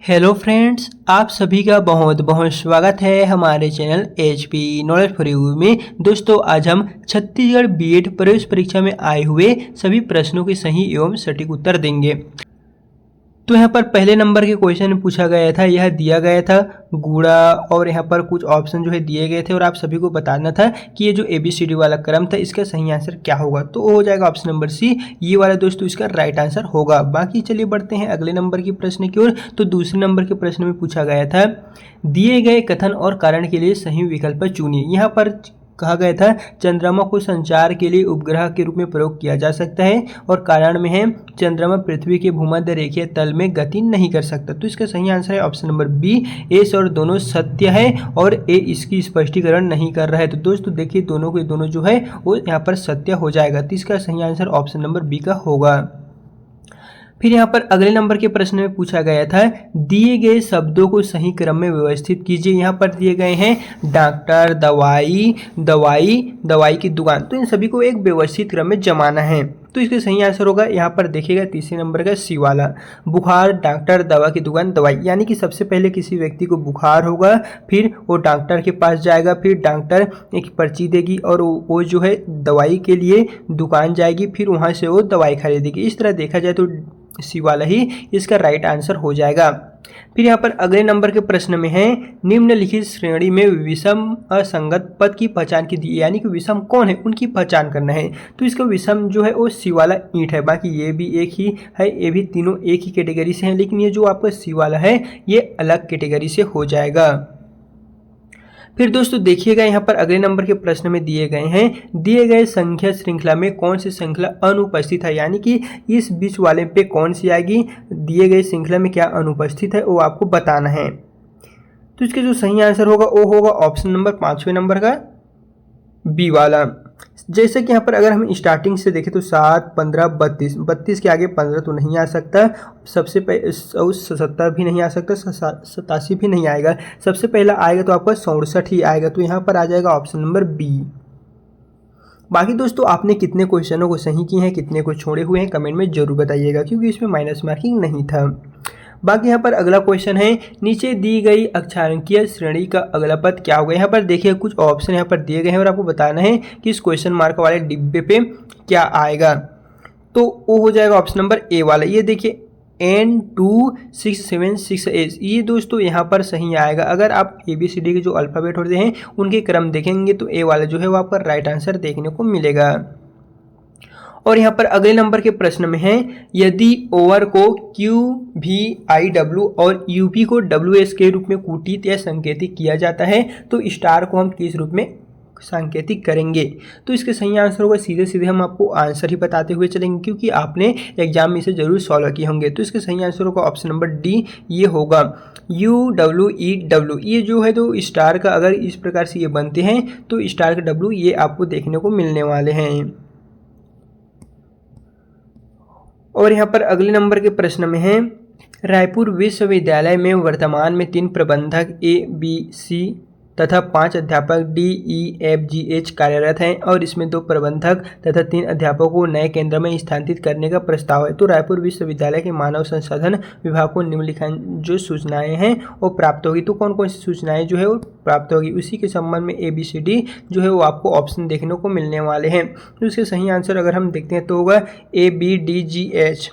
Hello friends, आप सभी का बहुत बहुत स्वागत है हमारे channel HP knowledge for you में। दोस्तों, आज हम छत्तीसगढ़ बीएड प्रवेश परीक्षा में आए हुए सभी प्रश्नों के सही एवं सटीक उत्तर देंगे। तो यहाँ पर पहले नंबर के क्वेश्चन में पूछा गया था, यह दिया गया था गुड़ा और यहाँ पर कुछ ऑप्शन जो है दिए गए थे और आप सभी को बताना था कि ये जो ABCD वाला क्रम था इसका सही आंसर क्या होगा। तो वो हो जाएगा ऑप्शन नंबर सी, ये वाला दोस्तों इसका राइट आंसर होगा। बाकी चलिए बढ़ते हैं अगले नंबर के प्रश्न की ओर। तो दूसरे नंबर के प्रश्न में पूछा गया था, दिए गए कथन और कारण के लिए सही विकल्प चुनिए। यहाँ पर कहा गया था चंद्रमा को संचार के लिए उपग्रह के रूप में प्रयोग किया जा सकता है और कारण में है चंद्रमा पृथ्वी के भूमध्य रेखीय तल में गति नहीं कर सकता। तो इसका सही आंसर है ऑप्शन नंबर बी, ए और दोनों सत्य है और ए इसकी स्पष्टीकरण नहीं कर रहा है। तो दोस्तों देखिए, दोनों के दोनों जो है वो यहाँ पर सत्य हो जाएगा। तो इसका सही आंसर ऑप्शन नंबर बी का होगा। फिर यहाँ पर अगले नंबर के प्रश्न में पूछा गया था, दिए गए शब्दों को सही क्रम में व्यवस्थित कीजिए। यहाँ पर दिए गए हैं डॉक्टर, दवाई, दवाई की दुकान। तो इन सभी को एक व्यवस्थित क्रम में जमाना है। तो इसका सही आंसर होगा यहाँ पर देखिएगा तीसरे नंबर का सी वाला, बुखार, डॉक्टर, दवा की दुकान, दवाई। यानी कि सबसे पहले किसी व्यक्ति को बुखार होगा, फिर वो डॉक्टर के पास जाएगा, फिर डॉक्टर एक पर्ची देगी और वो जो है दवाई के लिए दुकान जाएगी, फिर वहाँ से वो दवाई खरीदेगी। इस तरह देखा जाए तो सी वाला ही इसका राइट आंसर हो जाएगा। फिर यहाँ पर अगले नंबर के प्रश्न में है, निम्नलिखित श्रेणी में विषम असंगत पद की पहचान कीजिए। यानी कि विषम कौन है उनकी पहचान करना है। तो इसका विषम जो है वो सी वाला ईंट है। बाकी ये भी एक ही है, ये भी तीनों एक ही कैटेगरी से हैं, लेकिन ये जो आपका सी वाला है ये अलग कैटेगरी से हो जाएगा। फिर दोस्तों देखिएगा, यहाँ पर अगले नंबर के प्रश्न में दिए गए हैं, दिए गए संख्या श्रृंखला में कौन सी श्रृंखला अनुपस्थित है। यानी कि इस बीच वाले पे कौन सी आएगी, दिए गए श्रृंखला में क्या अनुपस्थित है वो आपको बताना है। तो इसका जो सही आंसर होगा वो होगा ऑप्शन नंबर 5वें नंबर का बी वाला। जैसे कि यहाँ पर अगर हम स्टार्टिंग से देखें तो 7, 15, 32, 32 के आगे 15 तो नहीं आ सकता, सबसे पहले 70 भी नहीं आ सकता, 87 भी नहीं आएगा। सबसे पहला आएगा तो आपका 67 ही आएगा। तो यहाँ पर आ जाएगा ऑप्शन नंबर बी। बाकी दोस्तों आपने कितने क्वेश्चनों को सही किए हैं, कितने को छोड़े हुए हैं, कमेंट में जरूर बताइएगा, क्योंकि इसमें माइनस मार्किंग नहीं था। बाकी यहाँ पर अगला क्वेश्चन है, नीचे दी गई अक्षरांकीय श्रेणी का अगला पद क्या होगा। यहाँ पर देखिए कुछ ऑप्शन यहाँ पर दिए गए हैं और आपको बताना है कि इस क्वेश्चन मार्क वाले डिब्बे पे क्या आएगा। तो वो हो जाएगा ऑप्शन नंबर ए वाला। ये देखिए N2676S, ये दोस्तों यहाँ पर सही आएगा। अगर आप ABCD के जो अल्फ़ाबेट होते हैं उनके क्रम देखेंगे तो ए वाला जो है वो आपका राइट आंसर देखने को मिलेगा। और यहाँ पर अगले नंबर के प्रश्न में है, यदि ओवर को QVIW और UP को WS के रूप में कूटित या संकेतित किया जाता है तो स्टार को हम किस रूप में सांकेतिक करेंगे। तो इसके सही आंसर होगा, सीधे सीधे हम आपको आंसर ही बताते हुए चलेंगे, क्योंकि आपने एग्जाम में इसे जरूर सॉल्व किए होंगे। तो इसके सही आंसर होगा ऑप्शन नंबर डी, ये होगा UWEW। ये जो है तो स्टार का अगर इस प्रकार से ये बनते हैं तो स्टार का W ये आपको देखने को मिलने वाले हैं। और यहाँ पर अगले नंबर के प्रश्न में है, रायपुर विश्वविद्यालय में वर्तमान में 3 प्रबंधक ABC तथा 5 अध्यापक DEFGH कार्यरत हैं और इसमें 2 प्रबंधक तथा 3 अध्यापकों को नए केंद्र में स्थानांतरित करने का प्रस्ताव है। तो रायपुर विश्वविद्यालय के मानव संसाधन विभाग को निम्नलिखित जो सूचनाएं हैं वो प्राप्त होगी। तो कौन कौन सी सूचनाएं जो है वो प्राप्त होगी, उसी के संबंध में ABCD जो है वो आपको ऑप्शन देखने को मिलने वाले हैं। तो इसके सही आंसर अगर हम देखते हैं तो होगा ABDGH।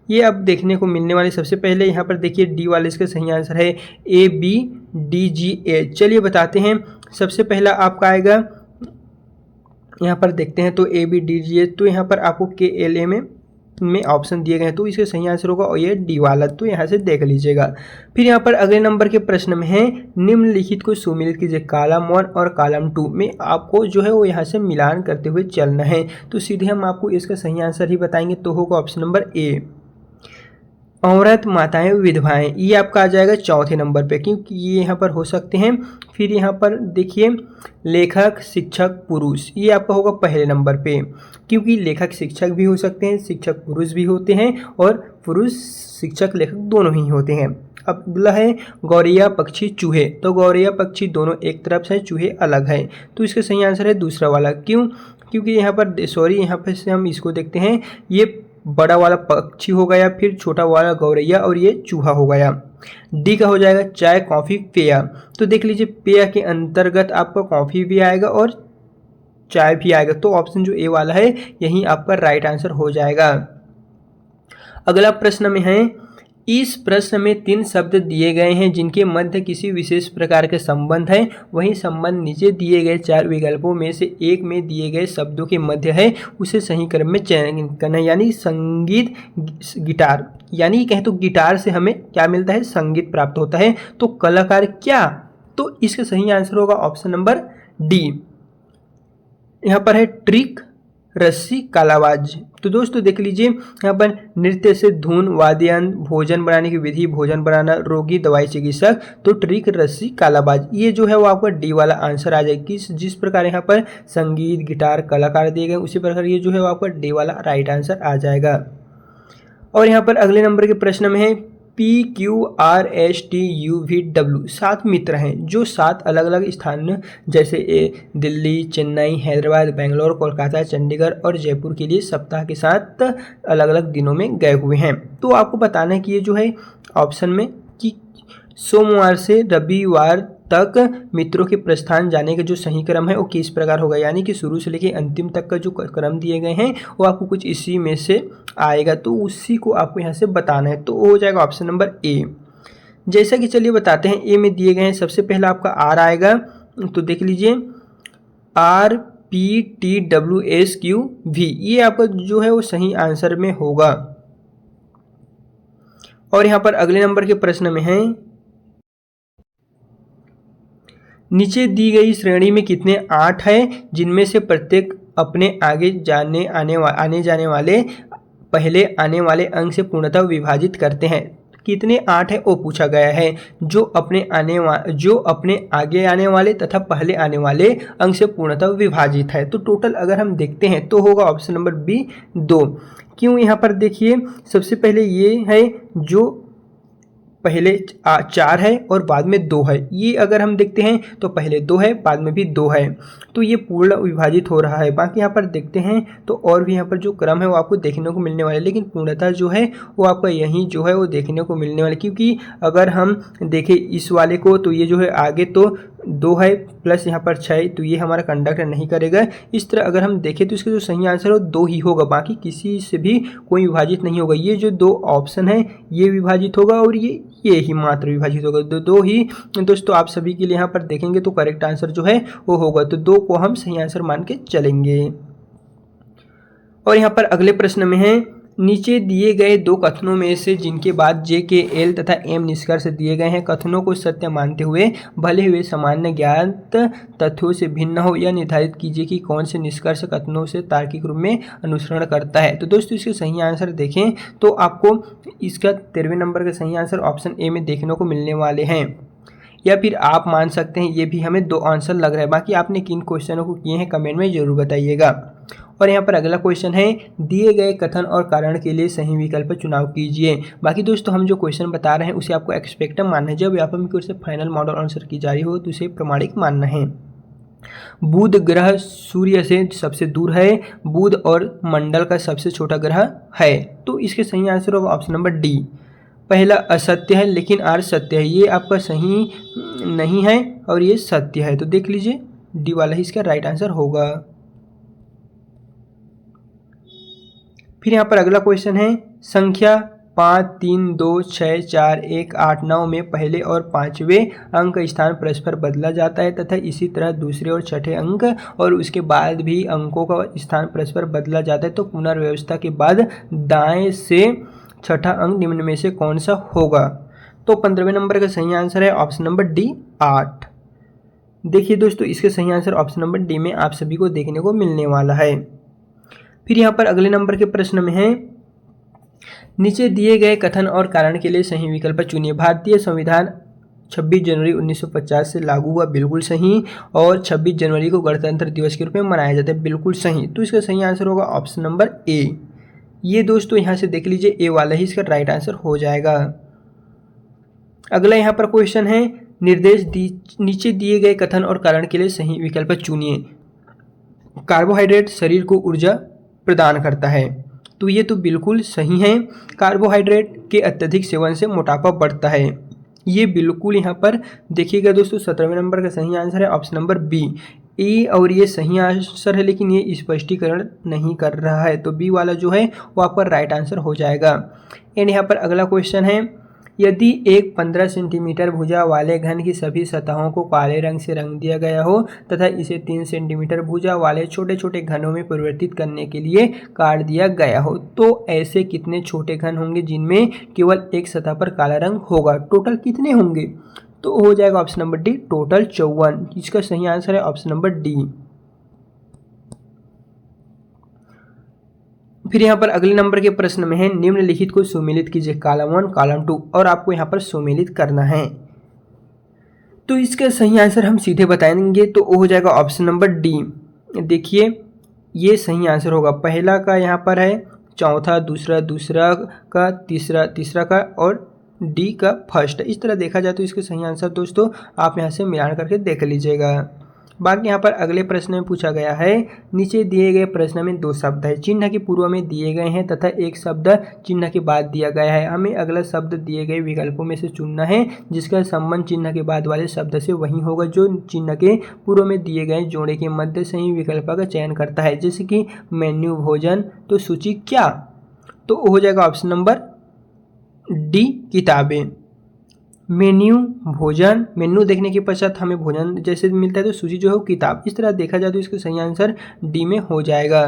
ये अब देखने को मिलने वाले, सबसे पहले यहाँ पर देखिए डी वाले इसका सही आंसर है ABDGH। चलिए बताते हैं, सबसे पहला आपका आएगा, यहाँ पर देखते हैं तो ABDGH। तो यहाँ पर आपको KLA में ऑप्शन दिए गए हैं, तो इसका सही आंसर होगा और ये डी वाला। तो यहाँ से देख लीजिएगा। फिर यहाँ पर अगले नंबर के प्रश्न में है, निम्नलिखित को सुमिलित कीजिए। कॉलम 1 और कॉलम 2 में आपको जो है वो यहाँ से मिलान करते हुए चलना है। तो सीधे हम आपको इसका सही आंसर ही बताएंगे, तो होगा ऑप्शन नंबर ए, औरत, माताएं, विधवाएं। ये आपका आ जाएगा चौथे नंबर पे, क्योंकि ये यहाँ पर हो सकते हैं। फिर यहाँ पर देखिए लेखक, शिक्षक, पुरुष, ये आपका होगा पहले नंबर पे, क्योंकि लेखक शिक्षक भी हो सकते हैं, शिक्षक पुरुष भी होते हैं और पुरुष शिक्षक लेखक दोनों ही होते हैं। अब अगला है गौरैया, पक्षी, चूहे। तो गौरैया पक्षी दोनों एक तरफ से, चूहे अलग है। तो इसका सही आंसर है दूसरा वाला। क्यों, क्योंकि यहाँ पर यहाँ पर से हम इसको देखते हैं, ये बड़ा वाला पक्षी हो गया, फिर छोटा वाला गौरैया और ये चूहा हो गया। डी का हो जाएगा चाय कॉफ़ी पेय। तो देख लीजिए पेय के अंतर्गत आपका कॉफ़ी भी आएगा और चाय भी आएगा, तो ऑप्शन जो ए वाला है यही आपका राइट आंसर हो जाएगा। अगला प्रश्न में है, इस प्रश्न में 3 शब्द दिए गए हैं जिनके मध्य किसी विशेष प्रकार के संबंध है। वही संबंध नीचे दिए गए 4 विकल्पों में से एक में दिए गए शब्दों के मध्य है, उसे सही क्रम में चयन करना है। यानी संगीत गिटार, यानी कहें तो गिटार से हमें क्या मिलता है, संगीत प्राप्त होता है। तो कलाकार क्या, तो इसका सही आंसर होगा ऑप्शन नंबर डी। यहाँ पर है ट्रिक, रस्सी, कालाबाज। तो दोस्तों देख लीजिए यहाँ पर नृत्य से धुन, वाद्ययंत्र, भोजन बनाने की विधि, भोजन बनाना, रोगी, दवाई, चिकित्सक। तो ट्रिक, रस्सी, कालाबाज, ये जो है वो आपका डी वाला आंसर आ जाएगा। जिस प्रकार यहाँ पर संगीत, गिटार, कलाकार दिए गए, उसी प्रकार ये जो है वो आपका डी वाला राइट आंसर आ जाएगा। और यहाँ पर अगले नंबर के प्रश्न में है, PQRSTUVW 7 मित्र हैं जो 7 अलग अलग स्थान जैसे दिल्ली, चेन्नई, हैदराबाद, बेंगलोर, कोलकाता, चंडीगढ़ और जयपुर के लिए सप्ताह के 7 अलग अलग दिनों में गए हुए हैं। तो आपको बताना है कि ये जो है ऑप्शन में कि सोमवार से रविवार तक मित्रों के प्रस्थान जाने का जो सही क्रम है वो किस प्रकार होगा। यानी कि शुरू से लेकर अंतिम तक का जो क्रम दिए गए हैं वो आपको कुछ इसी में से आएगा, तो उसी को आपको यहाँ से बताना है। तो हो जाएगा ऑप्शन नंबर ए। जैसा कि चलिए बताते हैं, ए में दिए गए हैं, सबसे पहला आपका आर आएगा। तो देख लीजिए RPTWSQV, ये आपका जो है वो सही आंसर में होगा। और यहाँ पर अगले नंबर के प्रश्न में है, नीचे दी गई श्रेणी में कितने 8 हैं जिनमें से प्रत्येक अपने आगे आने जाने वाले पहले आने वाले अंक से पूर्णतः विभाजित करते हैं। कितने 8 है वो पूछा गया है, जो अपने आगे आने वाले तथा पहले आने वाले अंक से पूर्णतः विभाजित है। तो टोटल अगर हम देखते हैं तो होगा ऑप्शन नंबर बी 2। क्यों, यहाँ पर देखिए सबसे पहले ये है जो पहले 4 है और बाद में 2 है। ये अगर हम देखते हैं तो पहले 2 है, बाद में भी 2 है, तो ये पूर्ण विभाजित हो रहा है। बाकी यहाँ पर देखते हैं तो और भी यहाँ पर जो क्रम है वो आपको देखने को मिलने वाला है, लेकिन पूर्णतः जो है वो आपका यही जो है वो देखने को मिलने वाला है। क्योंकि अगर हम देखें इस वाले को तो ये जो है आगे तो 2 है प्लस यहाँ पर 6, तो ये हमारा कंडक्टर नहीं करेगा। इस तरह अगर हम देखें तो इसका जो सही आंसर है 2 ही होगा, बाकी किसी से भी कोई विभाजित नहीं होगा। ये जो 2 ऑप्शन है ये विभाजित होगा और ये ही मात्र विभाजित होगा। 2 ही दोस्तों आप सभी के लिए यहाँ पर देखेंगे तो करेक्ट आंसर जो है वो होगा। तो 2 को हम सही आंसर मान के चलेंगे। और यहाँ पर अगले प्रश्न में है, नीचे दिए गए 2 कथनों में से जिनके बाद जे के एल तथा एम निष्कर्ष दिए गए हैं, कथनों को सत्य मानते हुए भले हुए सामान्य ज्ञात तथ्यों से भिन्न हो, यह निर्धारित कीजिए कि कौन से निष्कर्ष कथनों से तार्किक रूप में अनुसरण करता है। तो दोस्तों इसके सही आंसर देखें तो आपको इसका 13वें नंबर का सही आंसर ऑप्शन ए में देखने को मिलने वाले हैं, या फिर आप मान सकते हैं ये भी हमें 2 आंसर लग रहा है। बाकी आपने किन क्वेश्चनों को किए हैं कमेंट में जरूर बताइएगा। और यहाँ पर अगला क्वेश्चन है, दिए गए कथन और कारण के लिए सही विकल्प चुनाव कीजिए। बाकी दोस्तों हम जो क्वेश्चन बता रहे हैं उसे आपको एक्सपेक्टम मानना है। जब व्यापक की ओर से फाइनल मॉडल आंसर की जा रही हो तो उसे प्रमाणिक मानना है। बुध ग्रह सूर्य से सबसे दूर है, बुध और मंडल का सबसे छोटा ग्रह है। तो इसके सही आंसर होगा ऑप्शन नंबर डी। पहला असत्य है लेकिन आर सत्य है, ये आपका सही नहीं है और ये सत्य है। तो देख लीजिए डी वाला ही इसका राइट आंसर होगा। फिर यहाँ पर अगला क्वेश्चन है, संख्या 5, 3, 2, 6, 4, 1, 8, 9 में पहले और 5वें अंक का स्थान परस्पर बदला जाता है तथा इसी तरह दूसरे और छठे अंक और उसके बाद भी अंकों का स्थान परस्पर बदला जाता है। तो पुनर्व्यवस्था के बाद दाएं से छठा अंक निम्न में से कौन सा होगा। तो 15वें नंबर का सही आंसर है ऑप्शन नंबर डी 8। देखिए दोस्तों इसके सही आंसर ऑप्शन नंबर डी में आप सभी को देखने को मिलने वाला है। फिर यहाँ पर अगले नंबर के प्रश्न में है, नीचे दिए गए कथन और कारण के लिए सही विकल्प चुनिए। भारतीय संविधान 26 जनवरी 1950 से लागू हुआ, बिल्कुल सही। और 26 जनवरी को गणतंत्र दिवस के रूप में मनाया जाता है, बिल्कुल सही। तो इसका सही आंसर होगा ऑप्शन नंबर ए। ये दोस्तों यहाँ से देख लीजिए ए वाला ही इसका राइट आंसर हो जाएगा। अगला यहाँ पर क्वेश्चन है, नीचे दिए गए कथन और कारण के लिए सही विकल्प चुनिए। कार्बोहाइड्रेट शरीर को ऊर्जा प्रदान करता है, तो ये तो बिल्कुल सही है। कार्बोहाइड्रेट के अत्यधिक सेवन से मोटापा बढ़ता है, ये बिल्कुल यहाँ पर देखिएगा दोस्तों 17वें नंबर का सही आंसर है ऑप्शन नंबर बी। ए और ये सही आंसर है, लेकिन ये स्पष्टीकरण नहीं कर रहा है, तो बी वाला जो है वो आपका राइट आंसर हो जाएगा। एंड यहाँ पर अगला क्वेश्चन है, यदि एक 15 सेंटीमीटर भुजा वाले घन की सभी सतहों को काले रंग से रंग दिया गया हो तथा इसे 3 सेंटीमीटर भुजा वाले छोटे छोटे घनों में परिवर्तित करने के लिए काट दिया गया हो, तो ऐसे कितने छोटे घन होंगे जिनमें केवल एक सतह पर काला रंग होगा? टोटल कितने होंगे? तो हो जाएगा ऑप्शन नंबर डी, टोटल 54। इसका सही आंसर है ऑप्शन नंबर डी। फिर यहाँ पर अगले नंबर के प्रश्न में है, निम्नलिखित को सुमेलित कीजिए, कॉलम 1 कॉलम 2, और आपको यहाँ पर सुमेलित करना है। तो इसका सही आंसर हम सीधे बताएंगे, तो हो जाएगा ऑप्शन नंबर डी। देखिए ये सही आंसर होगा, पहला का यहाँ पर है, चौथा दूसरा, दूसरा का तीसरा, तीसरा का, और डी का फर्स्ट। इस तरह देखा जाए तो इसके सही आंसर दोस्तों आप यहाँ से मिलान करके देख लीजिएगा। बाकी यहाँ पर अगले प्रश्न में पूछा गया है, नीचे दिए गए प्रश्न में 2 शब्द है, चिन्ह के पूर्व में दिए गए हैं तथा एक शब्द चिन्ह के बाद दिया गया है। हमें अगला शब्द दिए गए विकल्पों में से चुनना है जिसका संबंध चिन्ह के बाद वाले शब्द से वही होगा जो चिन्ह के पूर्व में दिए गए जोड़े के मध्य सही विकल्प का चयन करता है, जैसे कि मेन्यू भोजन, तो सूची क्या? तो हो जाएगा ऑप्शन नंबर डी, किताबें। मेन्यू भोजन, मेन्यू देखने के पश्चात हमें भोजन जैसे मिलता है, तो सूची जो है वो किताब। इस तरह देखा जाए तो इसका सही आंसर डी में हो जाएगा।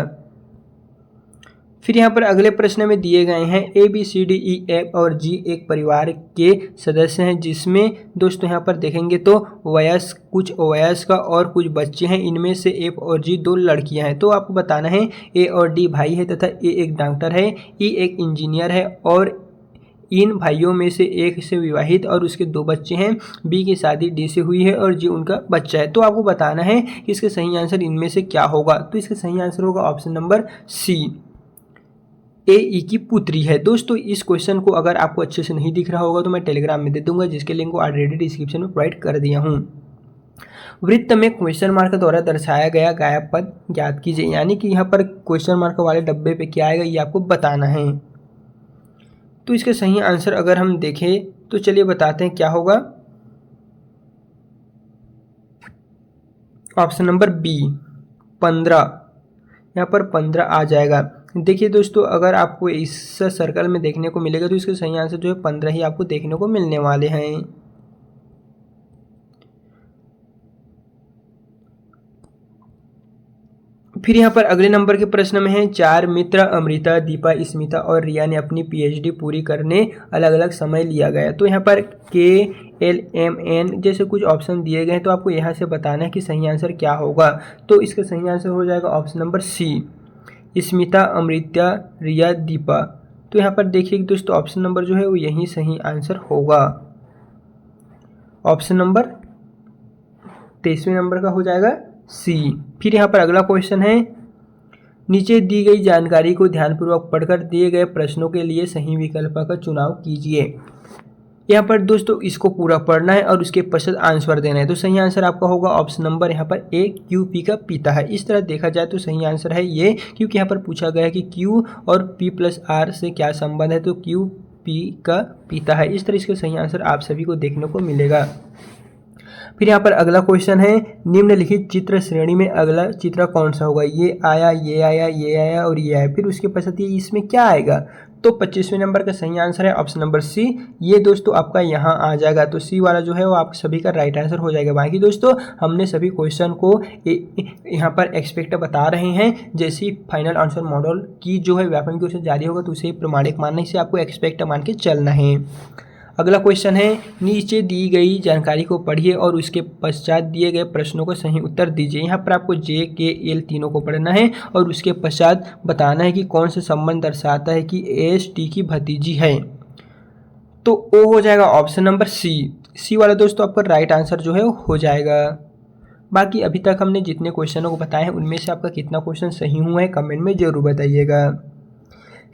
फिर यहाँ पर अगले प्रश्न में दिए गए हैं, A B C D E F और जी एक परिवार के सदस्य हैं, जिसमें दोस्तों यहाँ पर देखेंगे तो कुछ वयस्क और कुछ बच्चे हैं। इनमें से एफ और जी 2 लड़कियां हैं। तो आपको बताना है ए और डी भाई है तथा ए एक डॉक्टर है, ई एक इंजीनियर है और इन भाइयों में से एक से विवाहित और उसके 2 बच्चे हैं। बी की शादी डी से हुई है और जी उनका बच्चा है। तो आपको बताना है कि इसका सही आंसर इनमें से क्या होगा? तो इसका सही आंसर होगा ऑप्शन नंबर सी, ए ई की पुत्री है। दोस्तों इस क्वेश्चन को अगर आपको अच्छे से नहीं दिख रहा होगा तो मैं टेलीग्राम में दे दूंगा, जिसके लिंक को ऑलरेडी डिस्क्रिप्शन में प्रोवाइड कर दिया हूँ। वृत्त में क्वेश्चन मार्क द्वारा दर्शाया गया गायब पद ज्ञात कीजिए, यानी कि यहाँ पर क्वेश्चन मार्क वाले डब्बे पे क्या आएगा ये आपको बताना है। तो इसका सही आंसर अगर हम देखें तो चलिए बताते हैं क्या होगा। ऑप्शन नंबर बी 15, यहाँ पर 15 आ जाएगा। देखिए दोस्तों अगर आपको इस सर्कल में देखने को मिलेगा तो इसका सही आंसर जो है 15 ही आपको देखने को मिलने वाले हैं। फिर यहाँ पर अगले नंबर के प्रश्न में है, 4 मित्र अमृता, दीपा, स्मिता और रिया ने अपनी पीएचडी पूरी करने अलग अलग समय लिया गया। तो यहाँ पर के एल एम एन जैसे कुछ ऑप्शन दिए गए हैं, तो आपको यहाँ से बताना है कि सही आंसर क्या होगा। तो इसका सही आंसर हो जाएगा option number C, Smita, Amrita, Riya, Deepa. तो यहाँ पर देखिए दोस्तों ऑप्शन नंबर जो है वो यही सही आंसर होगा। ऑप्शन नंबर 23वें नंबर का हो जाएगा सी। फिर यहाँ पर अगला क्वेश्चन है, नीचे दी गई जानकारी को ध्यानपूर्वक पढ़कर दिए गए प्रश्नों के लिए सही विकल्प का चुनाव कीजिए। यहाँ पर दोस्तों इसको पूरा पढ़ना है और उसके पश्चात आंसर देना है। तो सही आंसर आपका होगा ऑप्शन नंबर यहाँ पर ए, क्यू पी का पिता है। इस तरह देखा जाए तो सही आंसर है ये, क्योंकि यहाँ पर पूछा गया है कि क्यू और पी प्लस आर से क्या संबंध है, तो क्यू पी का पिता है। इस तरह इसका सही आंसर आप सभी को देखने को मिलेगा। फिर यहाँ पर अगला क्वेश्चन है, निम्नलिखित चित्र श्रेणी में अगला चित्र कौन सा होगा? ये आया, ये आया, ये आया और ये आया, फिर उसके पश्चात ये इसमें क्या आएगा? तो 25वें नंबर का सही आंसर है ऑप्शन नंबर सी। ये दोस्तों आपका यहाँ आ जाएगा, तो सी वाला जो है वो आप सभी का राइट आंसर हो जाएगा। बाकी दोस्तों हमने सभी क्वेश्चन को यहाँ पर एक्सपेक्ट बता रहे हैं, जैसे फाइनल आंसर मॉडल की जो है व्यापन की ओर से जारी होगा तो उसे प्रमाणिक मानना, इसे आपको एक्सपेक्ट मान के चलना है। अगला क्वेश्चन है, नीचे दी गई जानकारी को पढ़िए और उसके पश्चात दिए गए प्रश्नों को सही उत्तर दीजिए। यहाँ पर आपको जे के एल तीनों को पढ़ना है और उसके पश्चात बताना है कि कौन सा संबंध दर्शाता है कि एस टी की भतीजी है। तो ओ हो जाएगा ऑप्शन नंबर सी। सी वाला दोस्तों आपका राइट आंसर जो है वो हो जाएगा। बाकी अभी तक हमने जितने क्वेश्चनों को बताए हैं उनमें से आपका कितना क्वेश्चन सही हुआ है कमेंट में जरूर बताइएगा।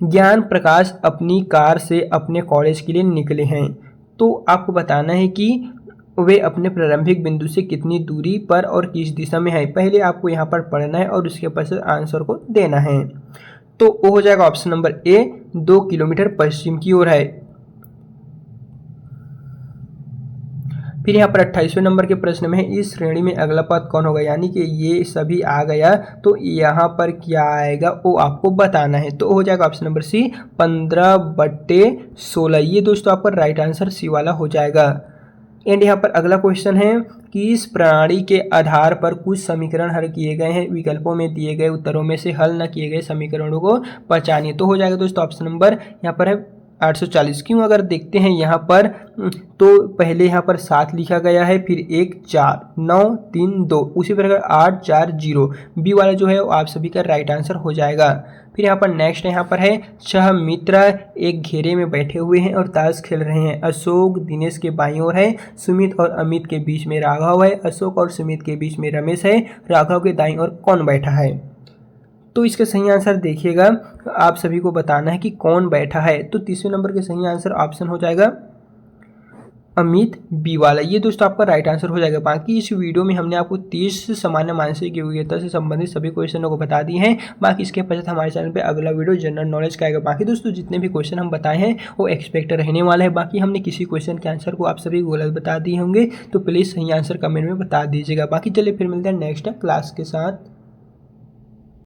ज्ञान प्रकाश अपनी कार से अपने कॉलेज के लिए निकले हैं, तो आपको बताना है कि वे अपने प्रारंभिक बिंदु से कितनी दूरी पर और किस दिशा में है। पहले आपको यहाँ पर पढ़ना है और उसके पश्चात आंसर को देना है। तो वो हो जाएगा ऑप्शन नंबर ए, 2 किलोमीटर पश्चिम की ओर है। फिर यहाँ पर 28वें नंबर के प्रश्न में है, इस श्रेणी में अगला पद कौन होगा, यानी कि ये सभी आ गया तो यहाँ पर क्या आएगा वो आपको बताना है। तो हो जाएगा ऑप्शन नंबर सी, 15/16। ये दोस्तों आपका राइट आंसर सी वाला हो जाएगा। एंड यहाँ पर अगला क्वेश्चन है कि इस प्रणाली के आधार पर कुछ समीकरण हल किए गए हैं, विकल्पों में दिए गए उत्तरों में से हल न किए गए समीकरणों को पहचानिए। तो हो जाएगा दोस्तों ऑप्शन नंबर यहाँ पर है 840। क्यों, अगर देखते हैं यहाँ पर तो पहले यहाँ पर 7 लिखा गया है, फिर 1 4 9 3 2, उसी प्रकार 8 4 0, बी वाला जो है वो आप सभी का राइट आंसर हो जाएगा। फिर यहाँ पर नेक्स्ट यहाँ पर है, 6 मित्र एक घेरे में बैठे हुए हैं और ताश खेल रहे हैं। अशोक दिनेश के बाईं ओर है, सुमित और अमित के बीच में राघव है, अशोक और सुमित के बीच में रमेश है, राघव के दाईं ओर कौन बैठा है। तो इसका सही आंसर देखिएगा, आप सभी को बताना है कि कौन बैठा है। तो तीसरे नंबर के सही आंसर ऑप्शन हो जाएगा अमित, बी वाला। ये दोस्तों आपका राइट आंसर हो जाएगा। बाकी इस वीडियो में हमने आपको 30 सामान्य मानसिक योग्यता से संबंधित सभी क्वेश्चनों को बता दिए हैं। बाकी इसके पश्चात हमारे चैनल पे अगला वीडियो जनरल नॉलेज का आएगा। बाकी दोस्तों जितने भी क्वेश्चन हम बताए हैं वो एक्सपेक्ट रहने वाला है। बाकी हमने किसी क्वेश्चन के आंसर को आप सभी गलत बता दिए होंगे तो प्लीज़ सही आंसर कमेंट में बता दीजिएगा। बाकी चलिए फिर मिलते हैं नेक्स्ट क्लास के साथ।